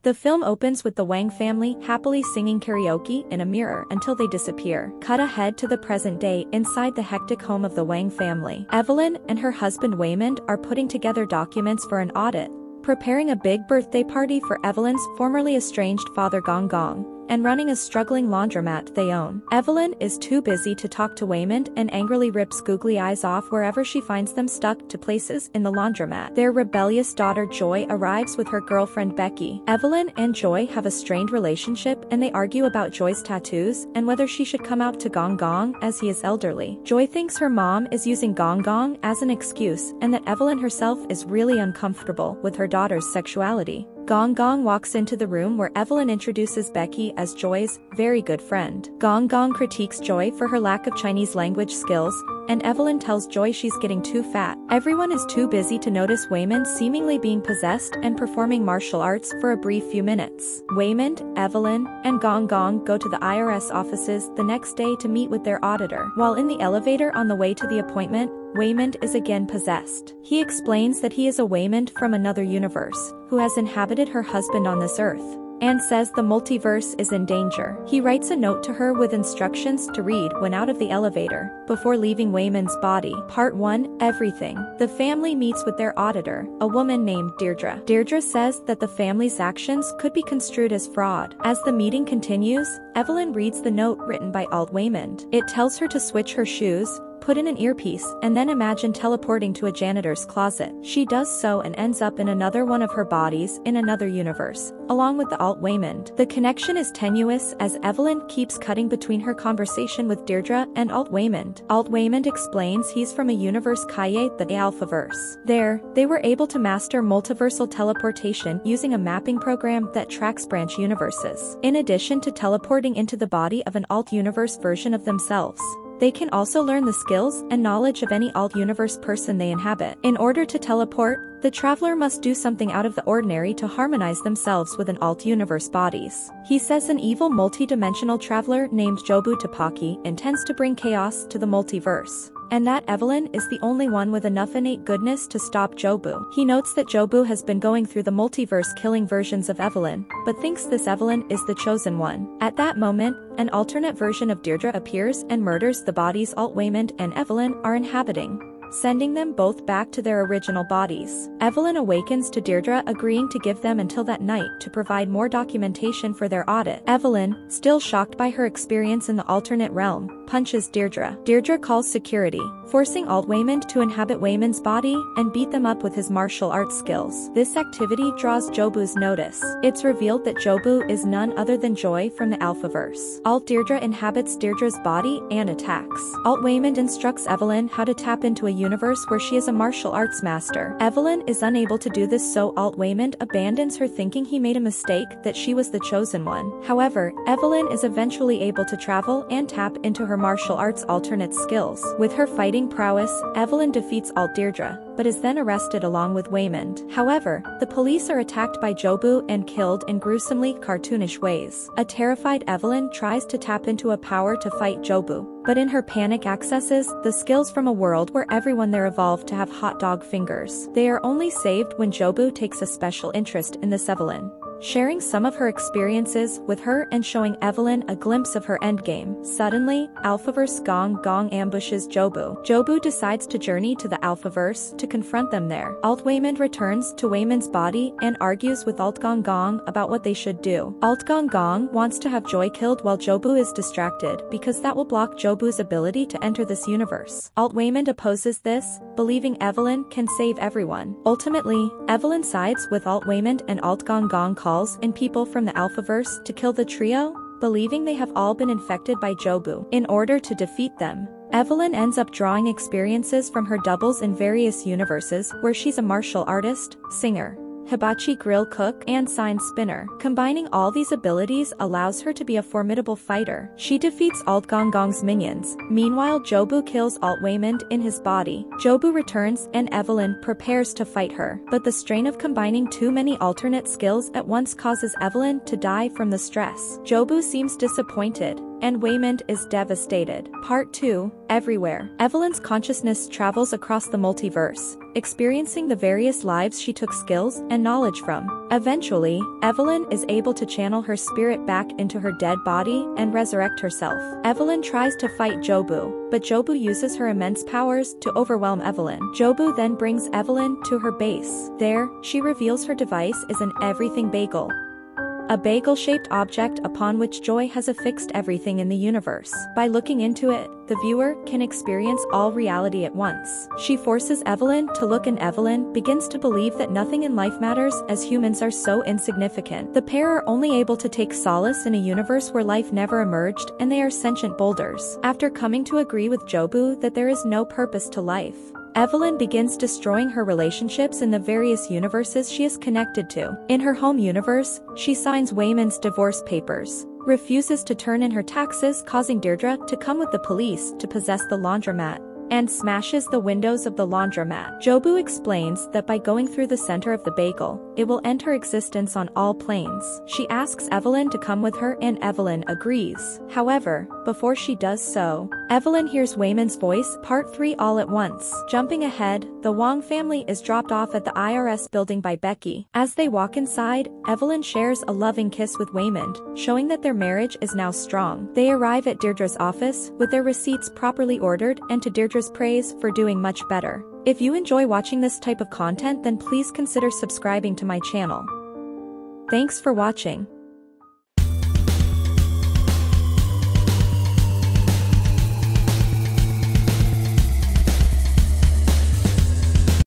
The film opens with the Wang family happily singing karaoke in a mirror until they disappear. Cut ahead to the present day inside the hectic home of the Wang family. Evelyn and her husband Waymond are putting together documents for an audit, preparing a big birthday party for Evelyn's formerly estranged father Gong Gong, and running a struggling laundromat they own. Evelyn is too busy to talk to Waymond and angrily rips googly eyes off wherever she finds them stuck to places in the laundromat. Their rebellious daughter Joy arrives with her girlfriend Becky. Evelyn and Joy have a strained relationship and they argue about Joy's tattoos and whether she should come out to Gong Gong as he is elderly. Joy thinks her mom is using Gong Gong as an excuse and that Evelyn herself is really uncomfortable with her daughter's sexuality. Gong Gong walks into the room where Evelyn introduces Becky as Joy's very good friend. Gong Gong critiques Joy for her lack of Chinese language skills, and Evelyn tells Joy she's getting too fat. Everyone is too busy to notice Waymond seemingly being possessed and performing martial arts for a brief few minutes. Waymond, Evelyn, and Gong Gong go to the IRS offices the next day to meet with their auditor. While in the elevator on the way to the appointment, Waymond is again possessed. He explains that he is a Waymond from another universe, who has inhabited her husband on this earth, and says the multiverse is in danger. He writes a note to her with instructions to read when out of the elevator, before leaving Waymond's body. Part 1, Everything. The family meets with their auditor, a woman named Deirdre. Deirdre says that the family's actions could be construed as fraud. As the meeting continues, Evelyn reads the note written by Alt Waymond. It tells her to switch her shoes, put in an earpiece, and then imagine teleporting to a janitor's closet. She does so and ends up in another one of her bodies in another universe, along with the Alt Waymond. The connection is tenuous as Evelyn keeps cutting between her conversation with Deirdre and Alt Waymond. Alt Waymond explains he's from a universe Kaye, the Alphaverse. There, they were able to master multiversal teleportation using a mapping program that tracks branch universes. In addition to teleporting into the body of an alt universe version of themselves, they can also learn the skills and knowledge of any alt-universe person they inhabit. In order to teleport, the traveler must do something out of the ordinary to harmonize themselves with an alt-universe bodies. He says an evil multi-dimensional traveler named Jobu Tapaki intends to bring chaos to the multiverse, and that Evelyn is the only one with enough innate goodness to stop Jobu. He notes that Jobu has been going through the multiverse killing versions of Evelyn, but thinks this Evelyn is the chosen one. At that moment, an alternate version of Deirdre appears and murders the bodies Alt Waymond and Evelyn are inhabiting, sending them both back to their original bodies. Evelyn awakens to Deirdre agreeing to give them until that night to provide more documentation for their audit. Evelyn, still shocked by her experience in the alternate realm, punches Deirdre. Deirdre calls security, forcing Alt Waymond to inhabit Waymond's body and beat them up with his martial arts skills. This activity draws Jobu's notice. It's revealed that Jobu is none other than Joy from the Alphaverse. Alt Deirdre inhabits Deirdre's body and attacks. Alt Waymond instructs Evelyn how to tap into a universe where she is a martial arts master. Evelyn is unable to do this, so Alt Waymond abandons her, thinking he made a mistake, that she was the chosen one. However, Evelyn is eventually able to travel and tap into her martial arts alternate skills. With her fighting prowess, Evelyn defeats Alt Deirdre, but is then arrested along with Waymond. However, the police are attacked by Jobu and killed in gruesomely cartoonish ways. A terrified Evelyn tries to tap into a power to fight Jobu, but in her panic accesses the skills from a world where everyone there evolved to have hot dog fingers. They are only saved when Jobu takes a special interest in this Evelyn, sharing some of her experiences with her and showing Evelyn a glimpse of her endgame. Suddenly, Alphaverse Gong Gong ambushes Jobu. Jobu decides to journey to the Alphaverse to confront them there. Alt Waymond returns to Waymond's body and argues with Alt Gong Gong about what they should do. Alt Gong Gong wants to have Joy killed while Jobu is distracted, because that will block Jobu's ability to enter this universe. Alt Waymond opposes this, believing Evelyn can save everyone. Ultimately, Evelyn sides with Alt Waymond and Alt Gong Gong calls in people from the Alphaverse to kill the trio, believing they have all been infected by Jobu. In order to defeat them, Evelyn ends up drawing experiences from her doubles in various universes where she's a martial artist, singer, hibachi grill cook, and sign spinner. Combining all these abilities allows her to be a formidable fighter. She defeats Alt Gong Gong's minions. Meanwhile, Jobu kills Alt Waymond in his body. Jobu returns and Evelyn prepares to fight her, but the strain of combining too many alternate skills at once causes Evelyn to die from the stress. Jobu seems disappointed, and Waymond is devastated. Part 2, Everywhere. Evelyn's consciousness travels across the multiverse, experiencing the various lives she took skills and knowledge from. Eventually, Evelyn is able to channel her spirit back into her dead body and resurrect herself. Evelyn tries to fight Jobu, but Jobu uses her immense powers to overwhelm Evelyn. Jobu then brings Evelyn to her base. There, she reveals her device is an everything bagel. A bagel-shaped object upon which Joy has affixed everything in the universe. By looking into it, the viewer can experience all reality at once. She forces Evelyn to look, and Evelyn begins to believe that nothing in life matters, as humans are so insignificant. The pair are only able to take solace in a universe where life never emerged, and they are sentient boulders. After coming to agree with Jobu that there is no purpose to life, Evelyn begins destroying her relationships in the various universes she is connected to. In her home universe, she signs Waymond's divorce papers, refuses to turn in her taxes, causing Deirdre to come with the police to possess the laundromat, and smashes the windows of the laundromat. Jobu explains that by going through the center of the bagel, it will end her existence on all planes. She asks Evelyn to come with her, and Evelyn agrees. However, before she does so, Evelyn hears Waymond's voice. Part 3, All at Once. Jumping ahead, the Wang family is dropped off at the IRS building by Becky. As they walk inside, Evelyn shares a loving kiss with Waymond, showing that their marriage is now strong. They arrive at Deirdre's office, with their receipts properly ordered, and to Deirdre's praise for doing much better. If you enjoy watching this type of content, then please consider subscribing to my channel. Thanks for watching.